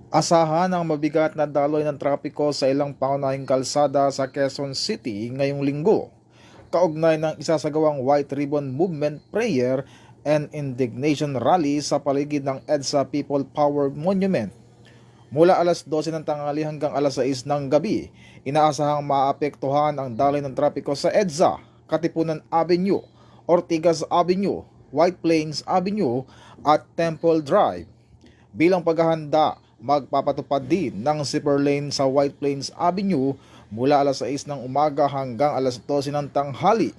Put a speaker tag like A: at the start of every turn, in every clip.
A: Asahan ang mabigat na daloy ng trapiko sa ilang pangunahing kalsada sa Quezon City ngayong linggo, kaugnay ng isasagawang White Ribbon Movement Prayer and Indignation Rally sa paligid ng EDSA People Power Monument. Mula alas 12 ng tanghali hanggang alas 6 ng gabi, inaasahang maapektuhan ang daloy ng trapiko sa EDSA, Katipunan Avenue, Ortigas Avenue, White Plains Avenue at Temple Drive. Bilang paghahanda, magpapatupad din ng zipper lane sa White Plains Avenue mula alas 6 ng umaga hanggang alas 12 ng tanghali.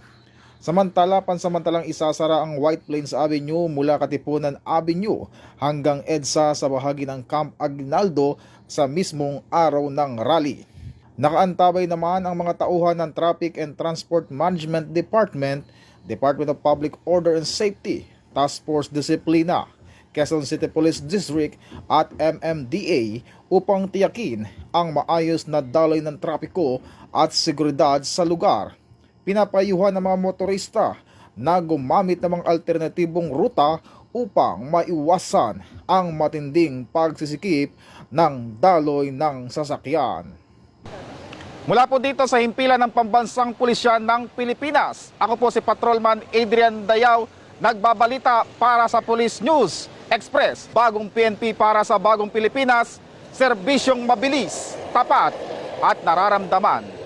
A: Samantala, pansamantalang isasara ang White Plains Avenue mula Katipunan Avenue hanggang EDSA sa bahagi ng Camp Aguinaldo sa mismong araw ng rally. Nakaantabay naman ang mga tauhan ng Traffic and Transport Management Department, Department of Public Order and Safety, Task Force Disiplina, Quezon City Police District at MMDA upang tiyakin ang maayos na daloy ng trapiko at seguridad sa lugar. Pinapayuhan ng mga motorista na gumamit ng mga alternatibong ruta upang maiwasan ang matinding pagsisikip ng daloy ng sasakyan. Mula po dito sa himpilan ng Pambansang Pulisya ng Pilipinas, ako po si Patrolman Adrian Dayaw, nagbabalita para sa Police News Express, bagong PNP para sa bagong Pilipinas, serbisyong mabilis, tapat at nararamdaman.